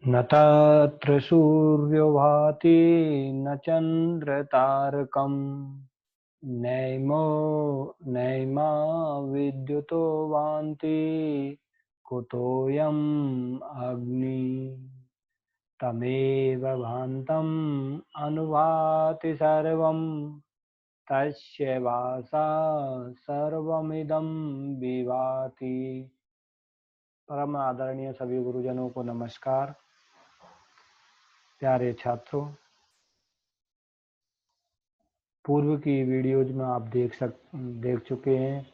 न तत्र सूर्यो भाति न चन्द्रतारकम् नैमो नैमा विद्युतो भान्ति कुतोऽयम् अग्निः तमेव भान्तम् अनुभाति सर्वम् तस्य भासा सर्वमिदं विभाति। परम आदरणीय सभी गुरुजनों को नमस्कार। प्यारे छात्रों, पूर्व की वीडियोज में आप देख चुके हैं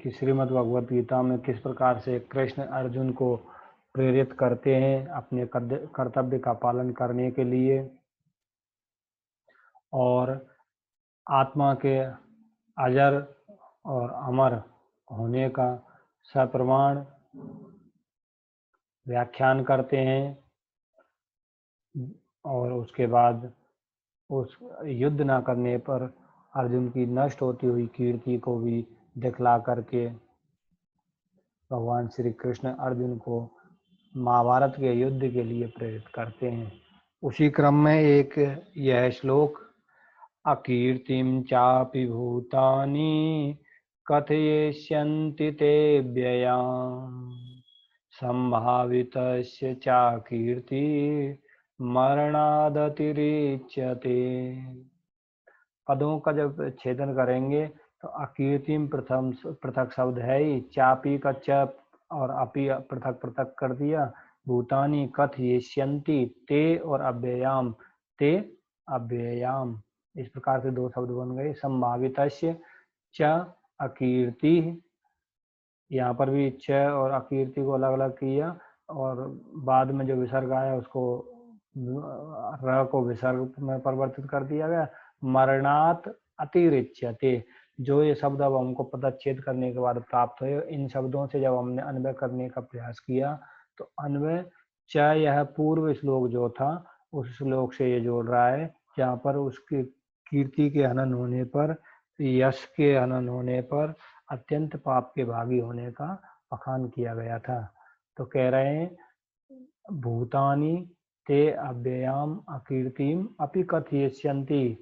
कि श्रीमद् भगवत गीता में किस प्रकार से कृष्ण अर्जुन को प्रेरित करते हैं अपने कर्तव्य का पालन करने के लिए और आत्मा के अजर और अमर होने का सप्रमाण व्याख्यान करते हैं और उसके बाद उस युद्ध न करने पर अर्जुन की नष्ट होती हुई कीर्ति को भी दिखला करके भगवान श्री कृष्ण अर्जुन को महाभारत के युद्ध के लिए प्रेरित करते हैं। उसी क्रम में एक यह श्लोक अकीर्तिं चापि भूतानि कथयिष्यन्ति ते व्ययाम् संभावितस्य च कीर्ति मरणादतिरिच्यते। पदों का जब छेदन करेंगे तो अकीर्तिम प्रथम पृथक शब्द है ही, चापी का च और अपि पृथक पृथक कर दिया, भूतानि कथयिष्यन्ति ते और अव्ययाम ते अव्ययाम, इस प्रकार से दो शब्द बन गए। संभावितस्य च अकीर्ति, यहाँ पर भी च और अकीर्ति को अलग अलग किया और बाद में जो विसर्ग आया उसको र को विसर्ग में परिवर्तित कर दिया गया। मरणात अतिरिच्यते, जो ये शब्द अब हमको पदच्छेद करने के बाद प्राप्त हुए, इन शब्दों से जब हमने अन्वय करने का प्रयास किया तो अन्वय च यह पूर्व श्लोक जो था उस श्लोक से ये जोड़ रहा है, जहाँ पर उसकी कीर्ति के हनन होने पर, यश के हनन होने पर अत्यंत पाप के भागी होने का बखान किया गया था। तो कह रहे हैं भूतानि ते अव्ययाम अकीर्तिम अपि कथयिष्यन्ति,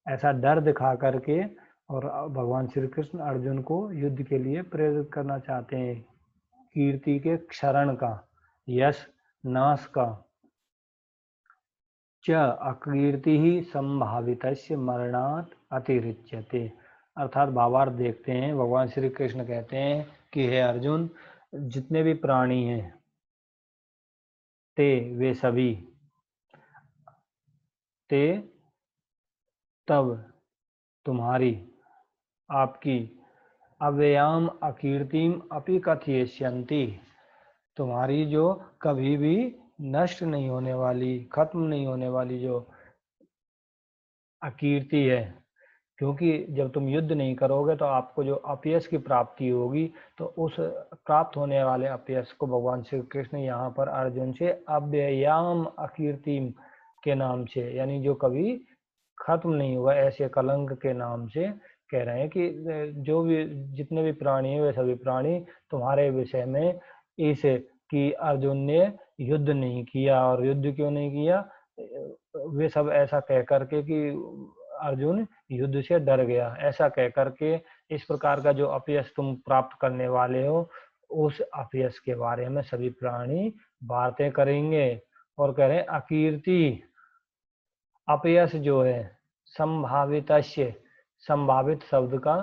ऐसा डर दिखा करके और भगवान श्री कृष्ण अर्जुन को युद्ध के लिए प्रेरित करना चाहते हैं, कीर्ति के क्षरण का, यश नाश का। च अकीर्ति ही संभावितस्य मरणात् अतिरिच्यते, अर्थात भावार्थ देखते हैं। भगवान श्री कृष्ण कहते हैं कि हे अर्जुन, जितने भी प्राणी हैं ते वे सभी, ते तब तुम्हारी आपकी अव्ययाम अकीर्तिम अपि कथयिष्यन्ति, तुम्हारी जो कभी भी नष्ट नहीं होने वाली, खत्म नहीं होने वाली जो अकीर्ति है, क्योंकि जब तुम युद्ध नहीं करोगे तो आपको जो अपयश की प्राप्ति होगी, तो उस प्राप्त होने वाले अपयश को भगवान श्री कृष्ण यहाँ पर अर्जुन से अव्ययाम अकीर्तिम के नाम से, यानी जो कभी खत्म नहीं हुआ ऐसे कलंक के नाम से कह रहे हैं कि जो भी जितने भी प्राणी हैं वे सभी प्राणी तुम्हारे विषय में इस कि अर्जुन ने युद्ध नहीं किया, और युद्ध क्यों नहीं किया, वे सब ऐसा कह करके कि अर्जुन युद्ध से डर गया, ऐसा कह करके इस प्रकार का जो अपयश तुम प्राप्त करने वाले हो, उस अपयश के बारे में सभी प्राणी बातें करेंगे। और कह रहे हैं अकीर्ति, अपयश जो है, संभावितस्य, संभावित शब्द का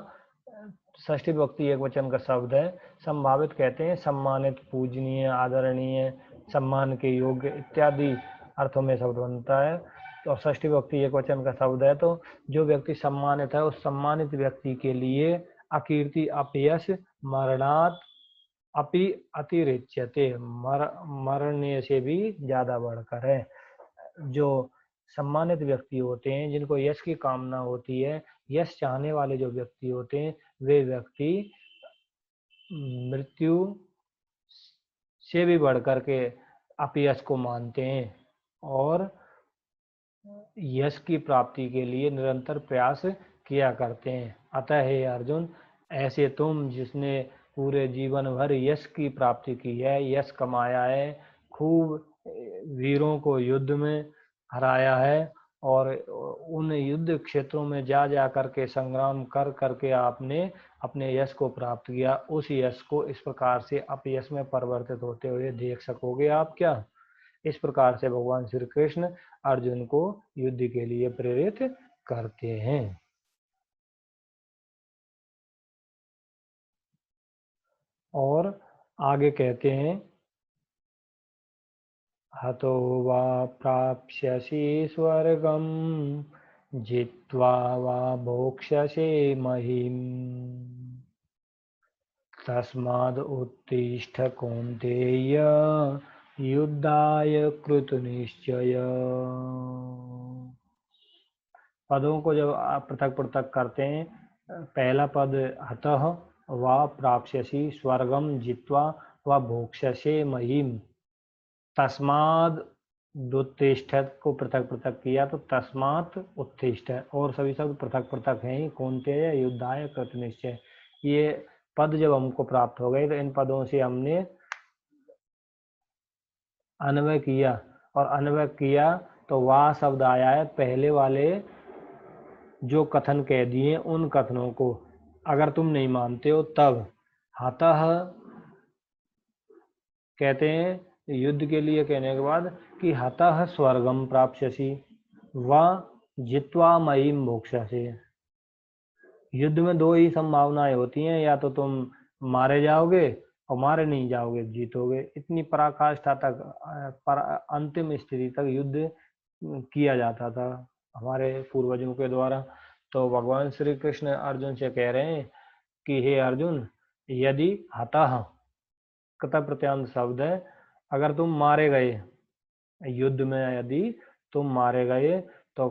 षष्ठी विभक्ति एक वचन का शब्द है। संभावित कहते हैं सम्मानित, पूजनीय, आदरणीय, सम्मान के योग्य इत्यादि अर्थों में शब्द बनता है। तो षष्ठी विभक्ति एक वचन का शब्द है, तो जो व्यक्ति सम्मानित है उस सम्मानित व्यक्ति के लिए अकीर्ति, अपयश मरणात् अपि अतिरिच्यते, मरने से भी ज्यादा बढ़कर है। जो सम्मानित व्यक्ति होते हैं, जिनको यश की कामना होती है, यश चाहने वाले जो व्यक्ति होते हैं, वे व्यक्ति मृत्यु से भी बढ़कर के अपयश को मानते हैं और यश की प्राप्ति के लिए निरंतर प्रयास किया करते हैं। अतः हे अर्जुन, ऐसे तुम जिसने पूरे जीवन भर यश की प्राप्ति की है, यश कमाया है, खूब वीरों को युद्ध में हराया है और उन युद्ध क्षेत्रों में जा करके संग्राम कर करके आपने अपने यश को प्राप्त किया, उस यश को इस प्रकार से अपयश में परिवर्तित होते हुए देख सकोगे आप क्या? इस प्रकार से भगवान श्री कृष्ण अर्जुन को युद्ध के लिए प्रेरित करते हैं। और आगे कहते हैं, हतो वा प्राप्स्यसि स्वर्गम जित्वा वा भोक्ष्यसे महीम् तस्माद् उत्तिष्ठ कौन्तेय युद्धाय कृतनिश्चय। पदों को जब आप पृथक पृथक करते हैं, पहला पद हतः वा प्राप्स्यसि स्वर्गम जित्वा वा भोक्ष्यसे महीम्, तस्माद् उत्तिष्ठ को पृथक पृथक किया तो तस्मात् उत्तिष्ठ, और सभी शब्द पृथक पृथक हैं। कौन्तेय युद्धाय कृतनिश्चय, ये पद जब हमको प्राप्त हो गए तो इन पदों से हमने अन्वय किया, और अन्वय किया तो वाह शब्द आया है पहले वाले जो कथन कह दिए उन कथनों को, अगर तुम नहीं मानते हो तब। हतः कहते हैं युद्ध के लिए कहने के बाद कि हतः स्वर्गम प्राप्स्यसि व जित्वा महीम भोक्ष्यसे। युद्ध में दो ही संभावनाएं होती हैं, या तो तुम मारे जाओगे और मारे नहीं जाओगे, जीतोगे। इतनी पराकाष्ठा तक, अंतिम स्थिति तक युद्ध किया जाता था हमारे पूर्वजों के द्वारा। तो भगवान श्री कृष्ण अर्जुन से कह रहे हैं कि हे अर्जुन, यदि हतः कृत प्रत्यांत शब्द है, अगर तुम मारे गए युद्ध में, यदि तुम मारे गए तो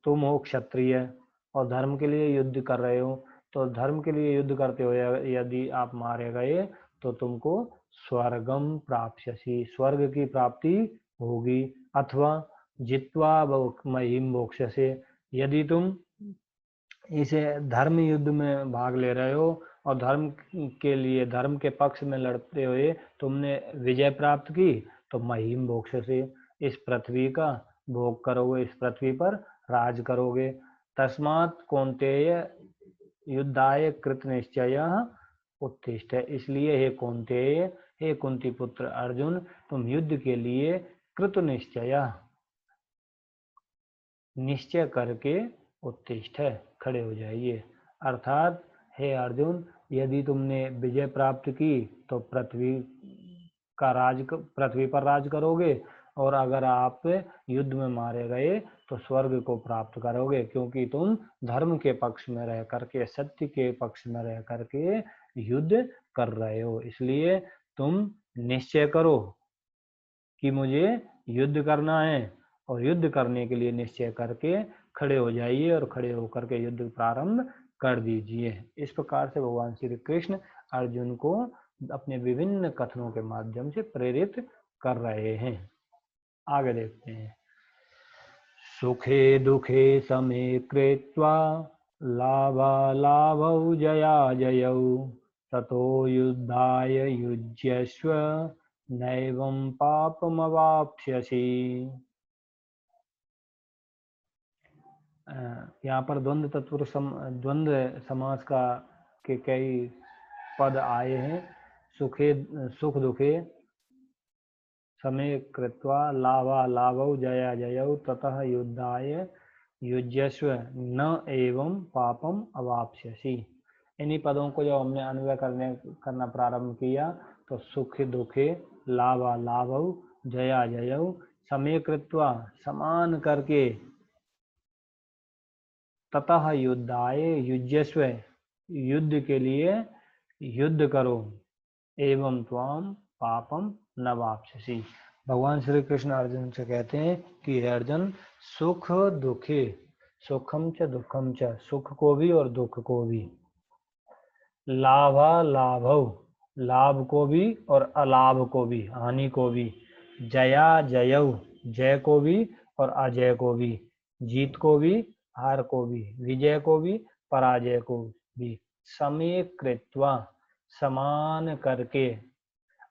तुम हो क्षत्रिय और धर्म के लिए युद्ध कर रहे हो, तो धर्म के लिए युद्ध करते हो यदि आप मारे गए तो तुमको स्वर्गम प्राप्स्यसि, स्वर्ग की प्राप्ति होगी। अथवा जित्वा महीम भोक्ष्यसे, यदि तुम इसे धर्म युद्ध में भाग ले रहे हो और धर्म के लिए, धर्म के पक्ष में लड़ते हुए तुमने विजय प्राप्त की, तो महीम भोक्ष्यसे, इस पृथ्वी का भोग करोगे, इस पृथ्वी पर राज करोगे। तस्मात् कौन्तेय युद्धाय कृत निश्चय उत्तिष्ठ, इसलिए हे कौन्तेय, हे कुंती पुत्र अर्जुन, तुम युद्ध के लिए कृत निश्चय करके उत्तिष्ठ, खड़े हो जाइए। अर्थात हे अर्जुन, यदि तुमने विजय प्राप्त की तो पृथ्वी पर राज करोगे, और अगर आप युद्ध में मारे गए तो स्वर्ग को प्राप्त करोगे, क्योंकि तुम धर्म के पक्ष में रह करके, सत्य के पक्ष में रह करके युद्ध कर रहे हो। इसलिए तुम निश्चय करो कि मुझे युद्ध करना है, और युद्ध करने के लिए निश्चय करके खड़े हो जाइए, और खड़े होकर के युद्ध प्रारंभ कर दीजिए। इस प्रकार से भगवान श्री कृष्ण अर्जुन को अपने विभिन्न कथनों के माध्यम से प्रेरित कर रहे हैं। आगे देखते हैं, सुखे दुखे समे कृत्वा लाभालाभौ जयाजयौ ततो युद्धाय युज्यस्व नैवं पापमवाप्स्यसि। यहाँ पर द्वंद्व समास का के कई पद आए हैं। सुख दुखे समय कृत्वा लाभालाभौ जयाजयौ ततः युद्धाय युज्यस्व न एवं पापम अवाप्स्यसि। इन्हीं पदों को जब हमने अन्वय करना प्रारंभ किया तो सुख दुखे लाभालाभौ जयाजयौ समय कृत्वा समान करके, ततः युद्धाय युज्यस्व युद्ध के लिए युद्ध करो, एवं त्वाम पापम न वाप्स्यसि। भगवान श्री कृष्ण अर्जुन से कहते हैं कि हे अर्जुन, सुख दुखे, सुखम च दुखम च, सुख को भी और दुख को भी, लाभा लाभव, लाभ को भी और अलाभ को भी, हानि को भी, जया जयौ, जय को भी और अजय को भी, जीत को भी हार को भी, विजय को भी पराजय को भी, समीकृत्वा समान करके,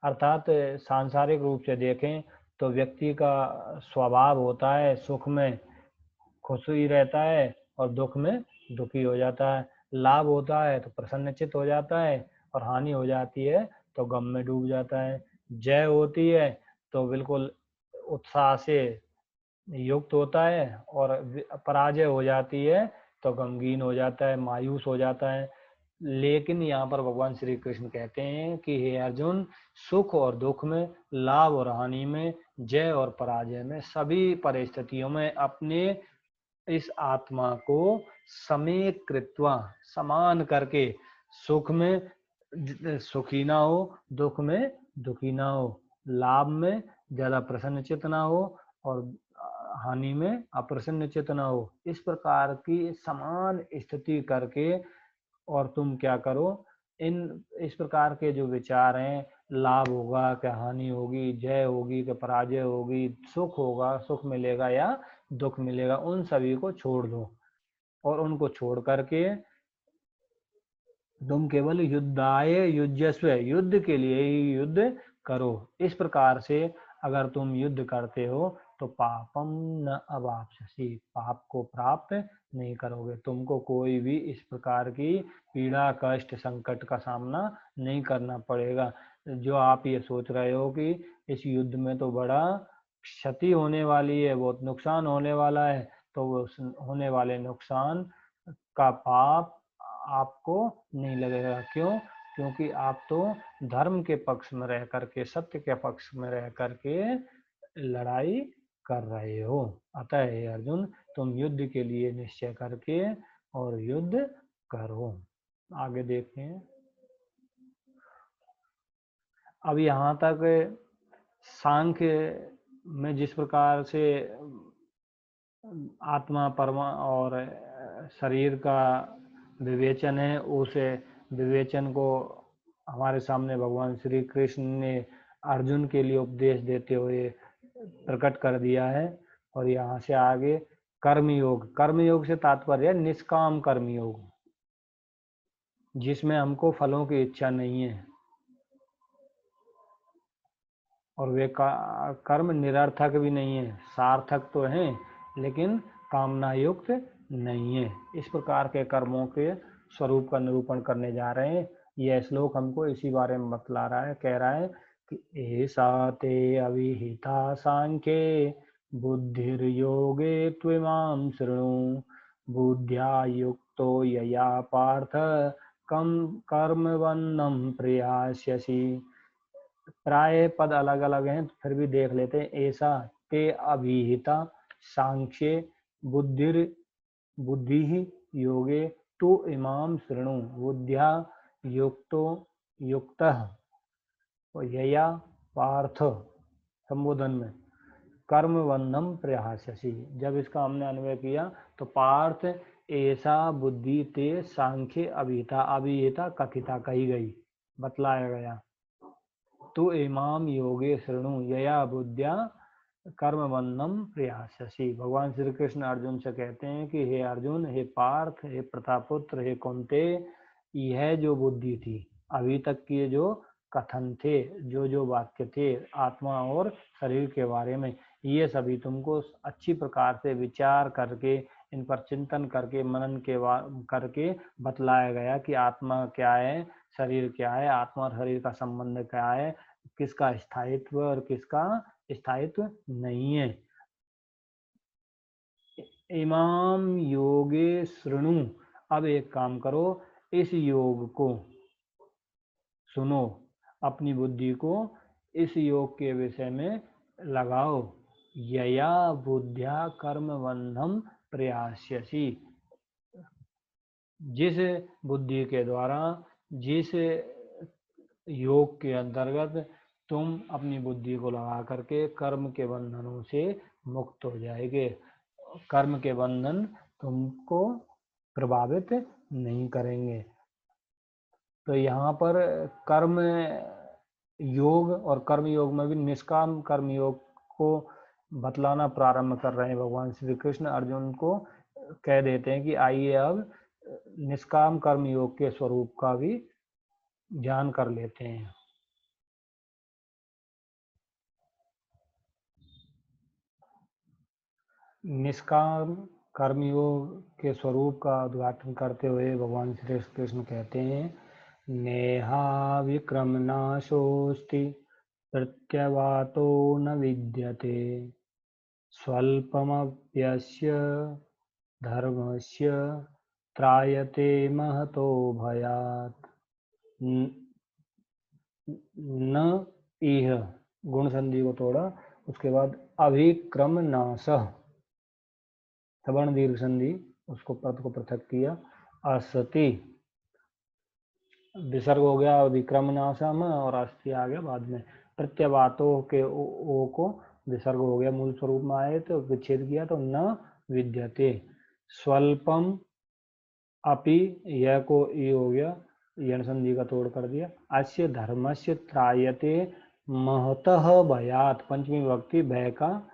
अर्थात सांसारिक रूप से देखें तो व्यक्ति का स्वभाव होता है सुख में खुशी रहता है और दुख में दुखी हो जाता है, लाभ होता है तो प्रसन्नचित हो जाता है और हानि हो जाती है तो गम में डूब जाता है, जय होती है तो बिल्कुल उत्साह से युक्त होता है और पराजय हो जाती है तो गमगीन हो जाता है, मायूस हो जाता है। लेकिन यहाँ पर भगवान श्री कृष्ण कहते हैं कि हे अर्जुन, सुख और दुख में, लाभ और हानि में, जय और पराजय में, सभी परिस्थितियों में अपने इस आत्मा को समीकृत्वा समान करके, सुख में सुखी ना हो, दुख में दुखी ना हो, लाभ में ज्यादा प्रसन्नचित ना हो और हानि में अप्रसन्न चित न हो, इस प्रकार की समान स्थिति करके और तुम क्या करो, इस प्रकार के जो विचार हैं, लाभ होगा क्या हानि होगी, जय होगी क्या पराजय होगी, सुख होगा सुख मिलेगा या दुख मिलेगा, उन सभी को छोड़ दो और उनको छोड़ करके तुम केवल युद्धाय युज्यस्व, युद्ध के लिए ही युद्ध करो। इस प्रकार से अगर तुम युद्ध करते हो तो पापम न अवाप्स्यसि, पाप को प्राप्त नहीं करोगे, तुमको कोई भी इस प्रकार की पीड़ा कष्ट संकट का सामना नहीं करना पड़ेगा। जो आप ये सोच रहे हो कि इस युद्ध में तो बड़ा क्षति होने वाली है, बहुत नुकसान होने वाला है, तो वो होने वाले नुकसान का पाप आपको नहीं लगेगा। क्यों? क्योंकि आप तो धर्म के पक्ष में रह करके, सत्य के पक्ष में रह करके लड़ाई कर रहे हो। अतः हे अर्जुन, तुम युद्ध के लिए निश्चय करके और युद्ध करो। आगे देखते हैं। अब यहाँ तक सांख्य में जिस प्रकार से आत्मा परमा और शरीर का विवेचन है, उस विवेचन को हमारे सामने भगवान श्री कृष्ण ने अर्जुन के लिए उपदेश देते हुए प्रकट कर दिया है। और यहाँ से आगे कर्मयोग, कर्मयोग से तात्पर्य निष्काम कर्मयोग, जिसमें हमको फलों की इच्छा नहीं है और वे कर्म निरर्थक भी नहीं है, सार्थक तो हैं लेकिन कामना युक्त नहीं है। इस प्रकार के कर्मों के स्वरूप का निरूपण करने जा रहे हैं। यह श्लोक हमको इसी बारे में बतला रहा है, कह रहा है कि ऐसा ते अविहिता सांख्ये बुद्धिर्योगे त्विमां शृणु, बुद्ध्या युक्तो यया पार्थ कम कर्मवन्नं प्रयास्यसि। प्राय पद अलग अलग हैं, फिर भी देख लेते हैं। ऐसा ते अभिहिता सांख्ये बुद्धि योगे तो इमाम शृणु, बुद्ध्या युक्तो युक्तः यया पार्थ संबोधन में कर्म बंधम प्रयास्यसि। जब इसका हमने अन्वय किया तो पार्थ ऐसा बुद्धि ते सांख्य अभिहिता, अभिहिता कथिता कही गई, बतलाया गया। तो इमाम योगे शृणु यया बुद्ध्या कर्म बंधम प्रयास्यसि। भगवान श्री कृष्ण अर्जुन से कहते हैं कि हे अर्जुन, हे पार्थ, हे प्रतापुत्र, हे कुंते, यह जो बुद्धि थी, अभी तक के जो कथन थे, जो वाक्य थे आत्मा और शरीर के बारे में, ये सभी तुमको अच्छी प्रकार से विचार करके, इन पर चिंतन करके, मनन करके बतलाया गया कि आत्मा क्या है, शरीर क्या है, आत्मा और शरीर का संबंध क्या है, किसका स्थायित्व और किसका स्थायित्व नहीं है। इमाम योगे शृणु, अब एक काम करो, इस योग को सुनो, अपनी बुद्धि को इस योग के विषय में लगाओ। यया बुद्ध्या कर्म बंधम प्रयास्यसि, जिस बुद्धि के द्वारा, जिस योग के अंतर्गत तुम अपनी बुद्धि को लगा करके कर्म के बंधनों से मुक्त हो जाएंगे। कर्म के बंधन तुमको प्रभावित नहीं करेंगे। तो यहाँ पर कर्म योग और कर्म योग में भी निष्काम कर्म योग को बतलाना प्रारंभ कर रहे हैं भगवान श्री कृष्ण। अर्जुन को कह देते हैं कि आइए अब निष्काम कर्म योग के स्वरूप का भी ज्ञान कर लेते हैं। निष्काम कर्मयोग के स्वरूप का उद्घाटन करते हुए भगवान श्री कृष्ण कहते हैं, नेहा विक्रम नाशोस्ति प्रत्यवातो न विद्यते स्वल्पमप्यस्य धर्मस्य त्रायते महतो भयात्। न इह गुण संधि को तोड़ा, उसके बाद अभिक्रम नाशः सवर्ण दीर्घ संधि, उसको पद को पृथक किया, असति विसर्ग हो गया विक्रम नाशम और अस्थि आ गया बाद में। प्रत्यवातो के ओ को विसर्ग हो गया, मूल स्वरूप में आए तो विच्छेद किया तो न विद्यते। स्वल्पम अपि यह को ई हो गया, यण संधि का तोड़ कर दिया। अस्य धर्मस्य त्रायते महतः भयात् पंचमी विभक्ति भय का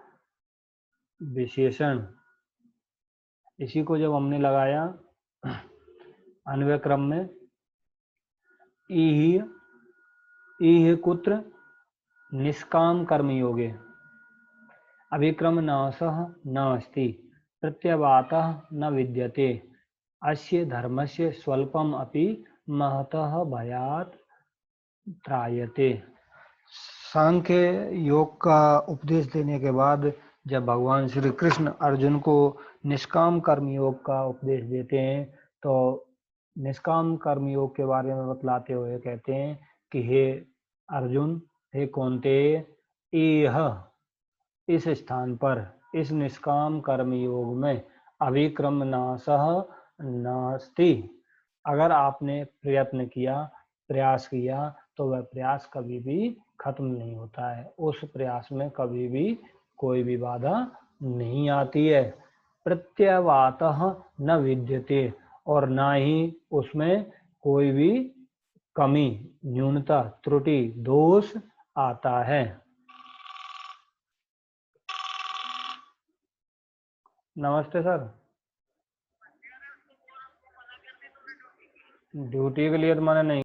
विशेषण। इसी को जब हमने लगाया अन्वय क्रम में, इह कुत्र निष्काम कर्म योगे अभिक्रम नाशः न अस्ति प्रत्यवातः न विद्यते अस्य धर्मस्य स्वल्पम अपि महतः भयात् त्रायते। सांख्य योग का उपदेश देने के बाद जब भगवान श्री कृष्ण अर्जुन को निष्काम कर्म योग का उपदेश देते हैं तो निष्काम कर्म योग के बारे में बतलाते हुए कहते हैं कि हे अर्जुन, हे कौन्तेय, यह इस स्थान पर इस निष्काम कर्म योग में अभिक्रम नाशः नास्ति। अगर आपने प्रयत्न किया, प्रयास किया तो वह प्रयास कभी भी खत्म नहीं होता है, उस प्रयास में कभी भी कोई भी बाधा नहीं आती है। प्रत्यवातः न विद्यते और ना ही उसमें कोई भी कमी, न्यूनता, त्रुटि, दोष आता है। नमस्ते सर। ड्यूटी के लिए तो मैंने नहीं